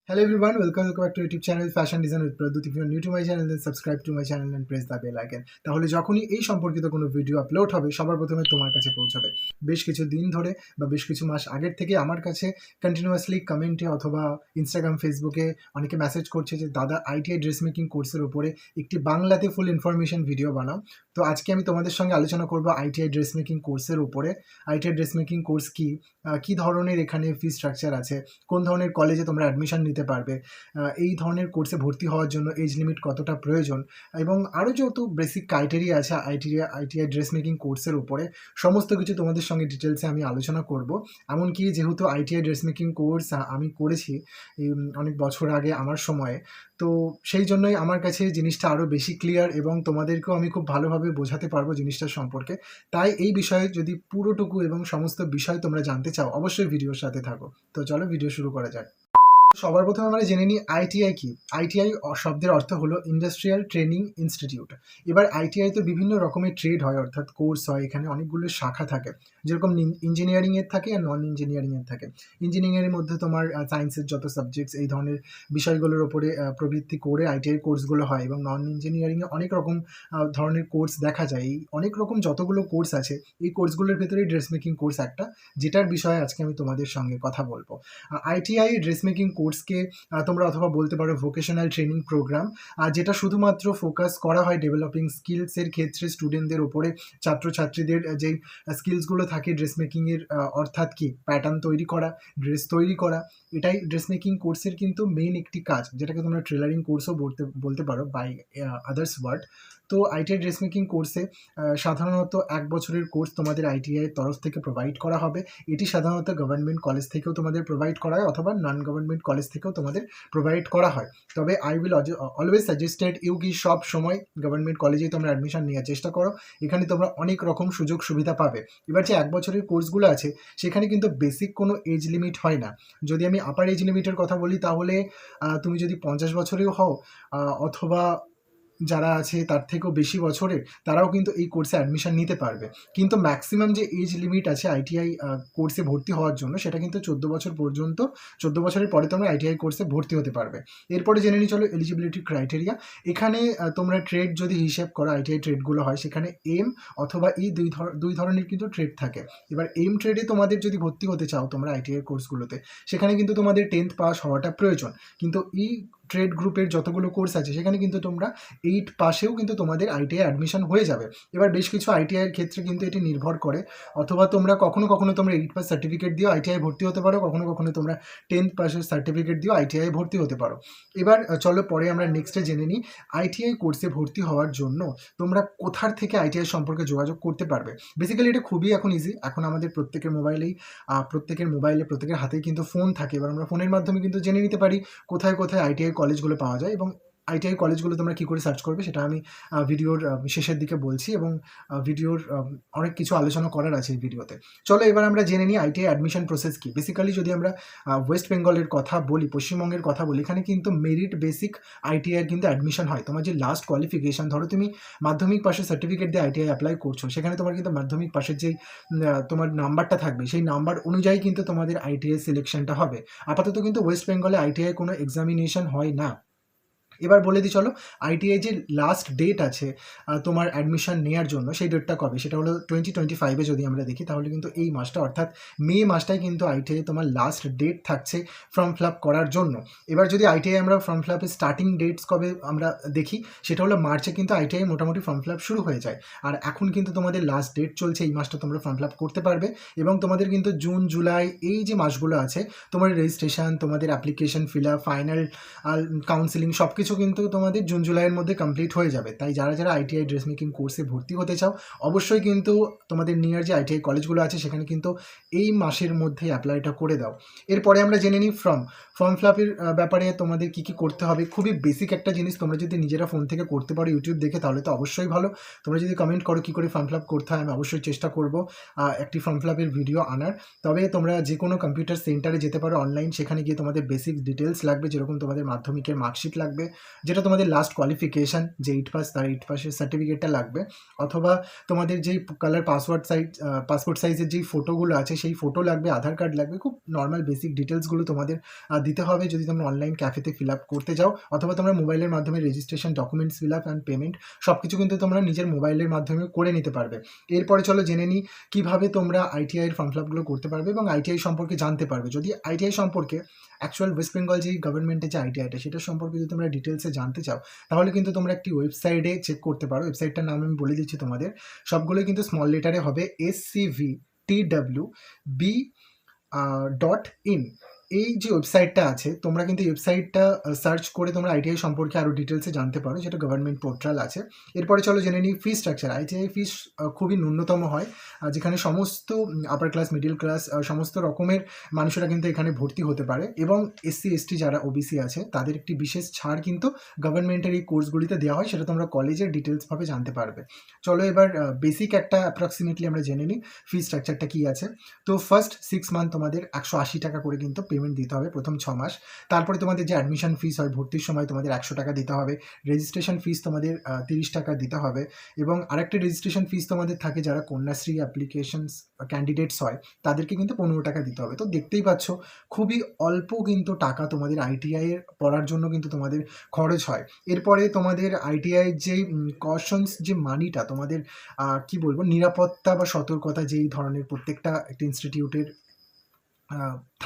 Hello everyone, welcome back to YouTube channel Fashion Design with Pradut. If you are new to my channel, then subscribe to my channel and press the bell icon. তাহলে যখনই এই সম্পর্কিত কোনো video upload হবে সবার প্রথমে তোমার কাছে পৌঁছাবে। বেশ কিছু দিন ধরে বা বেশ কিছু মাস আগের থেকে আমার কাছে কন্টিনিউয়াসলি কমেন্টে অথবা ইনস্টাগ্রাম ফেসবুকে অনেকে মেসেজ করছে যে দাদা আইটিআই ড্রেস মেকিং কোর্সের উপরে একটি বাংলাতে ফুল ইনফরমেশন ভিডিও বানাও। তো আজকে আমি তোমাদের সঙ্গে আলোচনা করবো আইটিআই ড্রেস মেকিং কোর্সের উপরে। আইটিআই ড্রেস মেকিং কোর্স কী ধরনের এখানে ফি স্ট্রাকচার আছে, কোন ধরনের কলেজে তোমরা অ্যাডমিশন নিতে পারবে, এই ধরনের কোর্সে ভর্তি হওয়ার জন্য এজ লিমিট কতটা প্রয়োজন এবং আরও যত বেসিক ক্রাইটেরিয়া আছে আইটিআই ড্রেস মেকিং কোর্সের উপরে সমস্ত কিছু তোমাদের সঙ্গে ডিটেলসে আমি আলোচনা করব। এমনকি যেহেতু আইটিআই ড্রেস মেকিং কোর্স আমি করেছি অনেক বছর আগে আমার সময়ে, তো সেই জন্যই আমার কাছে জিনিসটা আরও বেশি ক্লিয়ার এবং তোমাদেরকেও আমি খুব ভালোভাবে বোঝাতে পারবো জিনিসটার সম্পর্কে। তাই এই বিষয়ে যদি পুরোটুকু এবং সমস্ত বিষয় তোমরা জানতে চাও অবশ্যই ভিডিওর সাথে থাকো। তো চলো ভিডিও শুরু করা যাক। সবার প্রথমে আমরা জেনে নিই আইটিআই কি। আইটিআই শব্দের অর্থ হলো ইন্ডাস্ট্রিয়াল ট্রেনিং ইনস্টিটিউট। এবার আইটিআই তো বিভিন্ন রকমের ট্রেড হয়, অর্থাৎ কোর্স হয়, এখানে অনেকগুলো শাখা থাকে, যেরকম ইঞ্জিনিয়ারিংয়ের থাকে আর নন ইঞ্জিনিয়ারিংয়ের থাকে। ইঞ্জিনিয়ারিংয়ের মধ্যে তোমার সায়েন্সের যত সাবজেক্টস এই ধরনের বিষয়গুলোর ওপরে প্রবৃত্তি করে আইটিআই কোর্সগুলো হয়, এবং নন ইঞ্জিনিয়ারিংয়ে অনেক রকম ধরনের কোর্স দেখা যায়। এই অনেক রকম যতগুলো কোর্স আছে এই কোর্সগুলোর ভেতরে ড্রেস মেকিং কোর্স একটা, যেটার বিষয়ে আজকে আমি তোমাদের সঙ্গে কথা বলবো। আইটিআই ড্রেস মেকিং কোর্সকে তোমরা অথবা বলতে পারো ভোকেশনাল ট্রেনিং প্রোগ্রাম, যেটা শুধুমাত্র ফোকাস করা হয় ডেভেলপিং স্কিলসের ক্ষেত্রে স্টুডেন্টদের ওপরে, ছাত্রছাত্রীদের যেই স্কিলসগুলো থাকে ড্রেস মেকিংয়ের, অর্থাৎ কি প্যাটার্ন তৈরি করা, ড্রেস তৈরি করা, এটাই ড্রেস মেকিং কোর্সের কিন্তু মেইন একটি কাজ, যেটাকে তোমরা ট্রেলারিং কোর্সও বলতে পারো বাই আদার্স ওয়ার্ড। তো আইটিআই ড্রেস মেকিং কোর্সে সাধারণত 1 বছরের কোর্স তোমাদের আইটিআইয়ের তরফ থেকে প্রোভাইড করা হবে। এটি সাধারণত গভর্নমেন্ট কলেজ থেকেও তোমাদের প্রোভাইড করা হয় অথবা নন গভর্নমেন্ট কলেজ থেকেও তোমাদের প্রোভাইড করা হয়। তবে I will always suggested you কি সব সময় গভর্নমেন্ট কলেজেই তোমরা অ্যাডমিশন নেওয়ার চেষ্টা করো। এখানে তোমরা অনেক রকম সুযোগ সুবিধা পাবে। এবার যে 1 বছরের কোর্সগুলো আছে সেখানে কিন্তু বেসিক কোনো এজ লিমিট হয় না। যদি আমি আপার এজ লিমিটের কথা বলি তাহলে তুমি যদি 50 বছরেও হও অথবা যারা আছে তার থেকেও বেশি বছরের, তারাও কিন্তু এই কোর্সে অ্যাডমিশন নিতে পারবে। কিন্তু ম্যাক্সিমাম যে এজ লিমিট আছে আইটিআই কোর্সে ভর্তি হওয়ার জন্য সেটা কিন্তু 14 বছর পর্যন্ত। 14 বছরের পরে তোমরা আইটিআই কোর্সে ভর্তি হতে পারবে। এরপরে জেনে নিই চলো এলিজিবিলিটি ক্রাইটেরিয়া। এখানে তোমরা ট্রেড যদি হিসেব করো, আইটিআই ট্রেডগুলো হয় সেখানে এম অথবা ই দুই ধরনের কিন্তু ট্রেড থাকে। এবার এম ট্রেডে তোমাদের যদি ভর্তি হতে চাও তোমরা আইটিআই কোর্সগুলোতে, সেখানে কিন্তু তোমাদের 10th পাস হওয়াটা প্রয়োজন। কিন্তু ই ট্রেড গ্রুপের যতগুলো কোর্স আছে সেখানে কিন্তু তোমরা 8 পাশেও কিন্তু তোমাদের আইটিআই অ্যাডমিশন হয়ে যাবে। এবার বেশ কিছু আইটিআইয়ের ক্ষেত্রে কিন্তু এটি নির্ভর করে, অথবা তোমরা কখনো তোমরা 8 পাস সার্টিফিকেট দিয়েও আইটিআই ভর্তি হতে পারো, কখনো তোমরা 10th পাসের সার্টিফিকেট দিয়েও আইটিআই ভর্তি হতে পারো। এবার চলো পরে আমরা নেক্সটে জেনে নিই আইটিআই কোর্সে ভর্তি হওয়ার জন্য তোমরা কোথার থেকে আইটিআই সম্পর্কে যোগাযোগ করতে পারবে। বেসিক্যালি এটা খুবই এখন ইজি। এখন আমাদের প্রত্যেকের মোবাইলে প্রত্যেকের হাতেই কিন্তু ফোন থাকে। এবার আমরা ফোনের মাধ্যমে কিন্তু জেনে নিতে পারি কোথায় আইটিআই কলেজগুলো পাওয়া যায়, এবং আইটিআই কলেজগুলো তোমরা কী করে সার্চ করবে সেটা আমি ভিডিওর শেষের দিকে বলছি, এবং ভিডিওর অনেক কিছু আলোচনা করার আছে এই ভিডিওতে। চলো এবার আমরা জেনে নিই আইটিআই অ্যাডমিশন প্রসেস কী। বেসিক্যালি যদি আমরা ওয়েস্ট বেঙ্গলের কথা বলি, পশ্চিমবঙ্গের কথা বলি, এখানে কিন্তু মেরিট বেসিক আইটিআইয়ের কিন্তু অ্যাডমিশন হয়। তোমার যে লাস্ট কোয়ালিফিকেশান, ধরো তুমি মাধ্যমিক পাশের সার্টিফিকেট দিয়ে আইটিআই অ্যাপ্লাই করছো, সেখানে তোমার কিন্তু মাধ্যমিক পাশের যেই তোমার নাম্বারটা থাকবে সেই নাম্বার অনুযায়ী কিন্তু তোমাদের আইটিআই সিলেকশনটা হবে। আপাতত কিন্তু ওয়েস্ট বেঙ্গলে আইটিআই কোনো এক্সামিনেশন হয় না। এবার বলে দিই চলো আইটিআই যে লাস্ট ডেট আছে তোমার অ্যাডমিশন নেওয়ার জন্য, সেই ডেটটা কবে, সেটা হলো 2025-এ যদি আমরা দেখি তাহলে কিন্তু এই মাসটা অর্থাৎ মে মাসটাই কিন্তু আইটিআই তোমার লাস্ট ডেট থাকছে ফর্ম ফিল আপ করার জন্য। এবার যদি আইটিআই আমরা ফর্ম ফিল আপের স্টার্টিং ডেটস কবে আমরা দেখি, সেটা হলো মার্চে কিন্তু আইটিআই মোটামুটি ফর্ম ফিল আপ শুরু হয়ে যায়। আর এখন কিন্তু তোমাদের লাস্ট ডেট চলছে, এই মাসটা তোমরা ফর্ম ফিল আপ করতে পারবে, এবং তোমাদের কিন্তু জুন জুলাই এই যে মাসগুলো আছে তোমার রেজিস্ট্রেশন, তোমাদের application fill up, final counselling সব কিছু কিন্তু তোমাদের জুন জুলাইয়ের মধ্যে কমপ্লিট হয়ে যাবে। তাই যারা আইটিআই ড্রেস মেকিং কোর্সে ভর্তি হতে চাও অবশ্যই কিন্তু তোমাদের নিয়ার যে আইটিআই কলেজগুলো আছে সেখানে কিন্তু এই মাসের মধ্যে অ্যাপ্লাইটা করে দাও। এরপরে আমরা জেনে নিই ফর্ম ফিল আপের ব্যাপারে তোমাদের কী করতে হবে। খুবই বেসিক একটা জিনিস, তোমরা যদি নিজেরা ফোন থেকে করতে পারো ইউটিউব দেখে তাহলে তো অবশ্যই ভালো। তোমরা যদি কমেন্ট করো কী করে ফর্ম ফিল আপ করতে হয়, আমি অবশ্যই চেষ্টা করব একটি ফর্ম ফিল আপের ভিডিও আনার। তবে তোমরা যে কোনো কম্পিউটার সেন্টারে যেতে পারো অনলাইন, সেখানে গিয়ে তোমাদের বেসিক ডিটেলস লাগবে, যেরকম তোমাদের মাধ্যমিকের মার্কশিট লাগবে, যেটা তোমাদের লাস্ট কোয়ালিফিকেশান যে 8 পাস, তার 8 পাসের সার্টিফিকেটটা লাগবে, অথবা তোমাদের যেই কালার পাসপোর্ট সাইজের যেই ফটোগুলো আছে সেই ফটো লাগবে, আধার কার্ড লাগবে, খুব নর্মাল বেসিক ডিটেলসগুলো তোমাদের দিতে হবে যদি তোমরা অনলাইন ক্যাফেতে ফিল আপ করতে যাও, অথবা তোমরা মোবাইলের মাধ্যমে registration documents fill up and payment সব কিছু কিন্তু তোমরা নিজের মোবাইলের মাধ্যমে করে নিতে পারবে। এরপরে চলো জেনে নিই কীভাবে তোমরা আইটিআইয়ের ফর্ম ফিল আপগুলো করতে পারবে এবং আইটিআই সম্পর্কে জানতে পারবে। যদি আইটিআই সম্পর্কে অ্যাকচুয়াল ওয়েস্ট বেঙ্গল যেই গভর্নমেন্টের যে আইটিআইটা সেটার সম্পর্কে যদি তোমরা ডিটেলসে জানতে চাও, তাহলে কিন্তু তোমরা একটি ওয়েবসাইটে চেক করতে পারো। ওয়েবসাইটটার নাম আমি বলে দিচ্ছি তোমাদের, সবগুলোই কিন্তু স্মল লেটারে হবে scvtwb.in। এই যে ওয়েবসাইটটা আছে তোমরা কিন্তু এই ওয়েবসাইটটা সার্চ করে তোমরা আইটিআই সম্পর্কে আরও ডিটেলসে জানতে পারো, যেটা গভর্নমেন্ট পোর্টাল আছে। এরপরে চলো জেনে নিই ফি স্ট্রাকচার। আইটিআই ফিস খুবই ন্যূনতম হয়, যেখানে সমস্ত আপার ক্লাস, মিডিল ক্লাস, সমস্ত রকমের মানুষেরা কিন্তু এখানে ভর্তি হতে পারে, এবং এসসি এসটি যারা ওবিসি আছে তাদের একটি বিশেষ ছাড় কিন্তু গভর্নমেন্টের এই কোর্সগুলিতে দেওয়া হয়, সেটা তোমরা কলেজের ডিটেলসভাবে জানতে পারবে। চলো এবার বেসিক একটা অ্যাপ্রক্সিমেটলি আমরা জেনে নিই ফি স্ট্রাকচারটা কী আছে। তো ফার্স্ট 6 মান্থ তোমাদের 180 টাকা করে কিন্তু পেমেন্ট দিতে হবে প্রথম 6 মাস। তারপরে তোমাদের যে অ্যাডমিশন ফিস হয় ভর্তির সময় তোমাদের 100 টাকা দিতে হবে, রেজিস্ট্রেশন ফিস তোমাদের 30 টাকা দিতে হবে, এবং আরেকটা রেজিস্ট্রেশন ফিস তোমাদের থাকে যারা কন্যাশ্রী অ্যাপ্লিকেশনস ক্যান্ডিডেটস হয় তাদেরকে কিন্তু 15 টাকা দিতে হবে। তো দেখতেই পাচ্ছ খুবই অল্প কিন্তু টাকা তোমাদের আইটিআইয়ের পড়ার জন্য কিন্তু তোমাদের খরচ হয়। এরপরে তোমাদের আইটিআইয়ের যেই কশনস যে মানিটা তোমাদের কি বলবো, নিরাপত্তা বা সতর্কতা যেই ধরনের প্রত্যেকটা একটা ইনস্টিটিউটের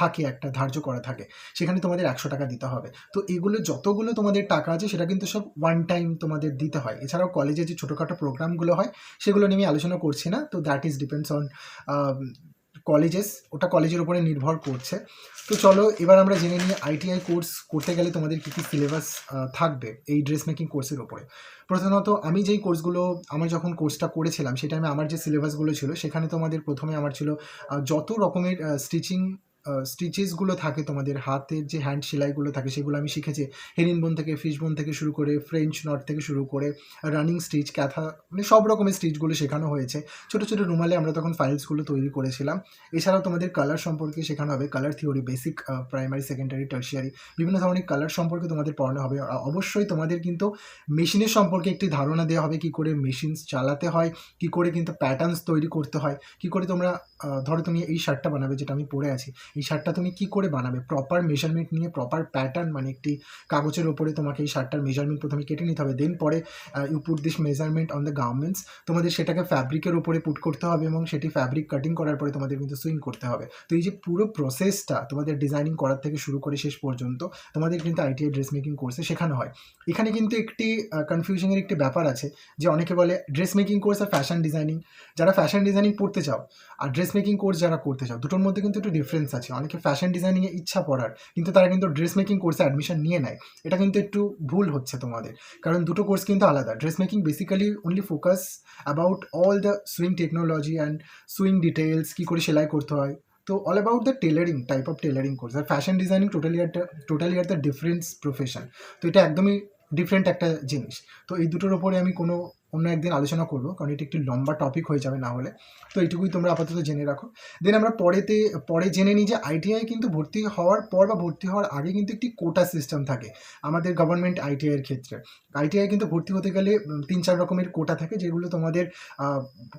থাকে, একটা ধার্য করা থাকে, সেখানে তোমাদের 100 টাকা দিতে হবে। তো এগুলো যতগুলো তোমাদের টাকা আছে সেটা কিন্তু সব ওয়ান টাইম তোমাদের দিতে হয়। এছাড়াও কলেজে যে ছোটোখাটো প্রোগ্রামগুলো হয় সেগুলো নিয়ে আমি আলোচনা করছি না, তো that is depends on colleges, ওটা কলেজের উপরে নির্ভর করছে। তো চলো এবার আমরা জেনে নিই আইটিআই কোর্স করতে গেলে তোমাদের কী কী সিলেবাস থাকবে এই ড্রেস মেকিং কোর্সের ওপরে। প্রধানত আমি যেই কোর্সগুলো আমার যখন কোর্সটা করেছিলাম সেই টাইমে আমার যে সিলেবাসগুলো ছিল সেখানে তোমাদের প্রথমে আমার ছিল যত রকমের স্টিচেসগুলো থাকে, তোমাদের হাতের যে হ্যান্ড সেলাইগুলো থাকে সেগুলো আমি শিখেছি। হেরিনবোন থেকে, ফিশবোন থেকে শুরু করে, ফ্রেঞ্চ নট থেকে শুরু করে, রানিং স্টিচ, ক্যাথা, মানে সব রকমের স্টিচগুলো শেখানো হয়েছে। ছোটো ছোটো রুমালে আমরা তখন ফাইলসগুলো তৈরি করেছিলাম। এছাড়াও তোমাদের কালার সম্পর্কে শেখানো হবে, colour theory, basic, primary, secondary, tertiary, বিভিন্ন ধরনের কালার সম্পর্কে তোমাদের পড়ানো হবে। অবশ্যই তোমাদের কিন্তু মেশিনের সম্পর্কে একটি ধারণা দেওয়া হবে, কী করে মেশিনস চালাতে হয়, কী করে কিন্তু প্যাটার্নস তৈরি করতে হয়, কী করে তোমরা ধরো তুমি এই শার্টটা বানাবে যেটা আমি পরে আছি, এই শার্টটা তুমি কী করে বানাবে, প্রপার মেজারমেন্ট নিয়ে, প্রপার প্যাটার্ন, মানে একটি কাগজের ওপরে তোমাকে এই শার্টটার মেজারমেন্ট প্রথমে কেটে নিতে হবে, দেন পরে you put this measurement on the garments, তোমাদের সেটাকে ফ্যাব্রিকের উপরে পুট করতে হবে এবং সেটি ফ্যাব্রিক কাটিং করার পরে তোমাদের কিন্তু সুইং করতে হবে। তো এই যে পুরো প্রসেসটা তোমাদের ডিজাইনিং করার থেকে শুরু করে শেষ পর্যন্ত তোমাদের কিন্তু আইটিআই ড্রেস মেকিং কোর্সে শেখানো হয়। এখানে কিন্তু একটি কনফিউশনের একটি ব্যাপার আছে, যে অনেকে বলে ড্রেস মেকিং কোর্স আর ফ্যাশন ডিজাইনিং। যারা ফ্যাশন ডিজাইনিং পড়তে চাও আর ড্রেস মেকিং কোর্স যারা করতে চাও, দুটোর মধ্যে কিন্তু একটু ডিফারেন্স আছে। অনেকে ফ্যাশন ডিজাইনিংয়ে ইচ্ছা পড়ার, কিন্তু তারা কিন্তু ড্রেস মেকিং কোর্সে অ্যাডমিশন নিয়ে নেয়। এটা কিন্তু একটু ভুল হচ্ছে তোমাদের, কারণ দুটো কোর্স কিন্তু আলাদা। Dress making basically only focus about all the sewing technology and sewing details, কী করে সেলাই করতে হয়, তো all about the tailoring, type of tailoring course. আর fashion designing totally are the difference profession, তো এটা একদমই ডিফারেন্ট একটা জিনিস। তো এই দুটোর ওপরে আমি অন্য একদিন আলোচনা করবো, কারণ এটি একটি লম্বা টপিক হয়ে যাবে না হলে। তো এইটুকুই তোমরা আপাতত জেনে রাখো। দেন আমরা পরে জেনে নিই যে আইটিআই কিন্তু ভর্তি হওয়ার পর বা ভর্তি হওয়ার আগে কিন্তু একটি কোটা সিস্টেম থাকে আমাদের গভর্নমেন্ট আইটিআইয়ের ক্ষেত্রে। আইটিআই কিন্তু ভর্তি হতে গেলে 3-4 রকমের কোটা থাকে, যেগুলো তোমাদের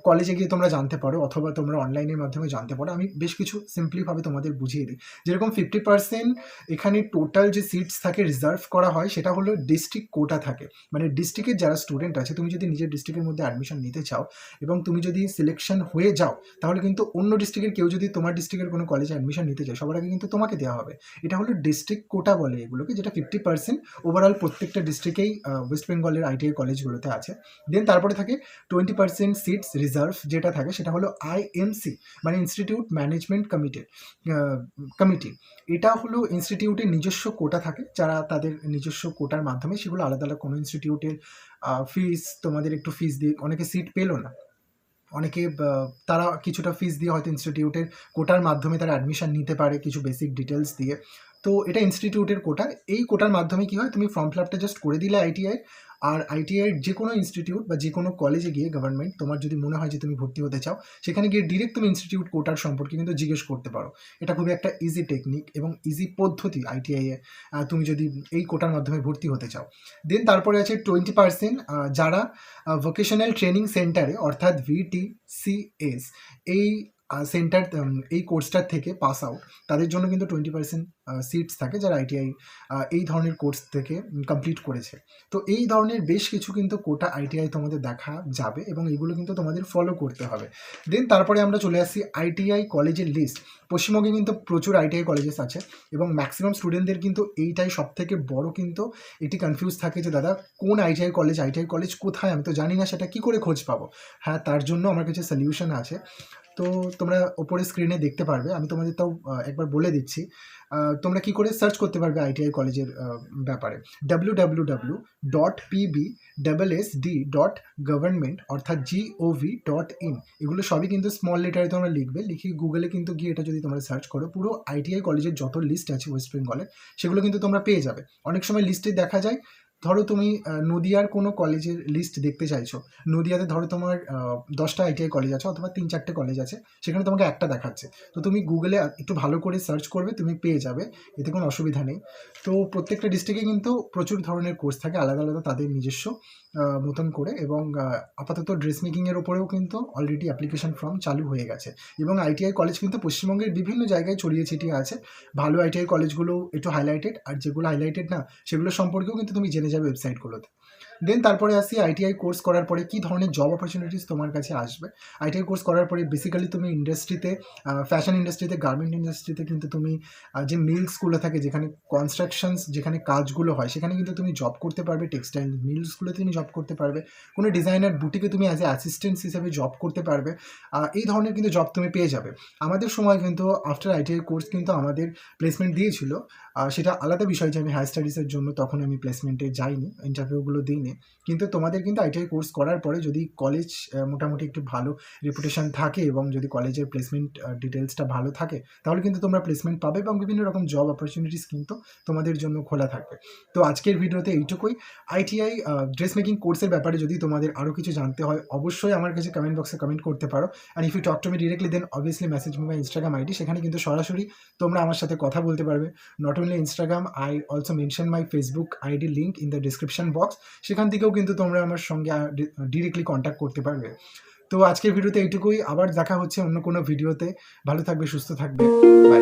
কলেজে গিয়ে তোমরা জানতে পারো, অথবা তোমরা অনলাইনের মাধ্যমে জানতে পারো। আমি বেশ কিছু সিম্পলিভাবে তোমাদের বুঝিয়ে দিই। যেরকম 50% এখানে টোটাল যে সিটস থাকে রিজার্ভ করা হয়, সেটা হলো ডিস্ট্রিক্ট কোটা থাকে। মানে ডিস্ট্রিক্টের যারা স্টুডেন্ট আছে, তুমি যদি নিজের ডিস্ট্রিক্টের মধ্যে অ্যাডমিশন নিতে চাও এবং তুমি যদি সিলেকশন হয়ে যাও, তাহলে কিন্তু অন্য ডিস্ট্রিক্টের কেউ যদি তোমার ডিস্ট্রিক্টের কোনো কলেজে অ্যাডমিশন নিতে চায়, সবার আগে কিন্তু তোমাকে দেওয়া হবে। এটা হলো ডিস্ট্রিক্ট কোটা বলে এগুলোকে, যেটা 50% ওভারঅল প্রত্যেকটা ডিস্ট্রিক্টেই ওয়েস্ট বেঙ্গলের আইটিআই কলেজগুলোতে আছে। দেন তারপরে থাকে 20% সিটস রিজার্ভ, যেটা থাকে সেটা হলো আইএমসি, মানে ইনস্টিটিউট ম্যানেজমেন্ট কমিটি। এটা হলো ইনস্টিটিউটের নিজস্ব কোটা থাকে, যারা তাদের নিজস্ব কোটার মাধ্যমে, সেগুলো আলাদা আলাদা কোনো ইনস্টিটিউটের ফিস, তোমাদের একটু ফিস দিয়ে, অনেকে সিট পেলো না, অনেকে তারা কিছুটা ফিস দিয়ে হয়তো ইনস্টিটিউটের কোটার মাধ্যমে তারা অ্যাডমিশন নিতে পারে কিছু বেসিক ডিটেলস দিয়ে। তো এটা ইনস্টিটিউটের কোটা। এই কোটার মাধ্যমে কী হয়, তুমি ফর্ম ফিল আপটা জাস্ট করে দিলে আইটিআই, আর আইটিআইয়ের যে কোনো ইনস্টিটিউট বা যে কোনো কলেজে গিয়ে গভর্নমেন্ট তোমার যদি মনে হয় যে তুমি ভর্তি হতে চাও, সেখানে গিয়ে ডিরেক্ট তুমি ইনস্টিটিউট কোটার সম্পর্কে কিন্তু জিজ্ঞেস করতে পারো। এটা খুবই একটা ইজি টেকনিক এবং ইজি পদ্ধতি আইটিআইয়ে তুমি যদি এই কোটার মাধ্যমে ভর্তি হতে চাও। দেন তারপরে আছে 20% যারা ভোকেশনাল ট্রেনিং সেন্টারে অর্থাৎ VTCS এই সেন্টার এই কোর্সটার থেকে পাস আউট, তাদের জন্য কিন্তু 20% সিটস থাকে যারা আইটিআই এই ধরনের কোর্স থেকে কমপ্লিট করেছে। তো এই ধরনের বেশ কিছু কিন্তু কোটা আইটিআই তোমাদের দেখা যাবে এবং এগুলো কিন্তু তোমাদের ফলো করতে হবে। দেন তারপরে আমরা চলে আসি আইটিআই কলেজের লিস্ট। পশ্চিমবঙ্গে কিন্তু প্রচুর আইটিআই কলেজেস আছে এবং ম্যাক্সিমাম স্টুডেন্টদের কিন্তু এইটাই সব থেকে বড় কিন্তু এটি কনফিউজ থাকে যে দাদা কোন আইটিআই কলেজ কোথায়, আমি তো জানি না, সেটা কি করে খোঁজ পাবো। হ্যাঁ, তার জন্য আমার কাছে সলিউশন আছে। তো তোমরা ওপরে স্ক্রিনে দেখতে পারবে, আমি তোমাদের তাও একবার বলে দিচ্ছি। তোমরা কি করে সার্চ করতে পারবে আইটিআই কলেজের ব্যাপারে। www.pbssd.government অর্থাৎ gov.in, এগুলো সবই কিন্তু স্মল লেটারে তোমরা লিখবে, লিখে গুগলে কিন্তু গিয়ে এটা যদি তোমরা সার্চ করো, পুরো আইটিআই কলেজের যত লিস্ট আছে ওয়েস্ট বেঙ্গলের সেগুলো কিন্তু তোমরা পেয়ে যাবে। অনেক সময় লিস্টে দেখা যায়, ধরো তুমি নদিয়ার কোনো কলেজের লিস্ট দেখতে চাইছো, নদিয়াতে ধরো তোমার 10টা আইটিআই কলেজ আছে অথবা 3-4টে কলেজ আছে, সেখানে তোমাকে একটা দেখাচ্ছে। তো তুমি গুগলে একটু ভালো করে সার্চ করবে, তুমি পেয়ে যাবে, এতে কোনো অসুবিধা নেই। তো প্রত্যেকটা ডিস্ট্রিক্টে কিন্তু প্রচুর ধরনের কোর্স থাকে, আলাদা আলাদা তাদের নিজস্ব মতন করে। এবং আপাতত ড্রেস মেকিংয়ের ওপরেও কিন্তু অলরেডি অ্যাপ্লিকেশন ফর্ম চালু হয়ে গেছে। এবং আইটিআই কলেজ কিন্তু পশ্চিমবঙ্গের বিভিন্ন জায়গায় ছড়িয়ে ছিটিয়ে আছে। ভালো আইটিআই কলেজগুলো একটু হাইলাইটেড, আর যেগুলো হাইলাইটেড না সেগুলো সম্পর্কেও কিন্তু তুমি জেনে যাবে ওয়েবসাইটগুলোতে। দেন তারপরে আসি আইটিআই কোর্স করার পরে কী ধরনের জব অপরচুনিটিস তোমার কাছে আসবে। আইটিআই কোর্স করার পরে বেসিক্যালি তুমি ইন্ডাস্ট্রিতে, ফ্যাশন ইন্ডাস্ট্রিতে, গার্মেন্ট ইন্ডাস্ট্রিতে কিন্তু তুমি যে মিলসগুলো থাকে, যেখানে কনস্ট্রাকশনস, যেখানে কাজগুলো হয়, সেখানে কিন্তু তুমি জব করতে পারবে। টেক্সটাইল মিলসগুলোতে তুমি জব করতে পারবে। কোনো ডিজাইনার বুটিকে তুমি অ্যাজ এ অ্যাসিস্ট্যান্ট হিসেবে জব করতে পারবে। এই ধরনের কিন্তু জব তুমি পেয়ে যাবে। আমাদের সময় কিন্তু আফটার আইটিআই কোর্স কিন্তু আমাদের প্লেসমেন্ট দিয়েছিল। সেটা আলাদা বিষয় যে আমি হায়ার স্টাডিজের জন্য তখন আমি প্লেসমেন্টে যাইনি, ইন্টারভিউগুলো দিইনি। কিন্তু তোমাদের কিন্তু আইটিআই কোর্স করার পরে যদি কলেজ মোটামুটি একটু ভালো রেপুটেশন থাকে এবং যদি কলেজের প্লেসমেন্ট ডিটেলসটা ভালো থাকে, তাহলে কিন্তু তোমরা প্লেসমেন্ট পাবে এবং বিভিন্ন রকম জব অপরচুনিটিস কিন্তু তোমাদের জন্য খোলা থাকবে। তো আজকের ভিডিওতে এইটুকুই। আইটিআই ড্রেস মেকিং কোর্সের ব্যাপারে যদি তোমাদের আরও কিছু জানতে হয়, অবশ্যই আমার কাছে কমেন্ট বক্সে কমেন্ট করতে পারো। And if you talk to me directly then obviously message me my Instagram ID, সেখানে কিন্তু সরাসরি তোমরা আমার সাথে কথা বলতে পারবে। Not only Instagram, I also mention my Facebook ID link in the description box, সেখান থেকেও কিন্তু তোমরা আমার সঙ্গে ডিরেক্টলি কন্ট্যাক্ট করতে পারবে। তো আজকের ভিডিওতে এইটুকুই, আবার দেখা হচ্ছে অন্য কোনো ভিডিওতে। ভালো থাকবে, সুস্থ থাকবে, বাই।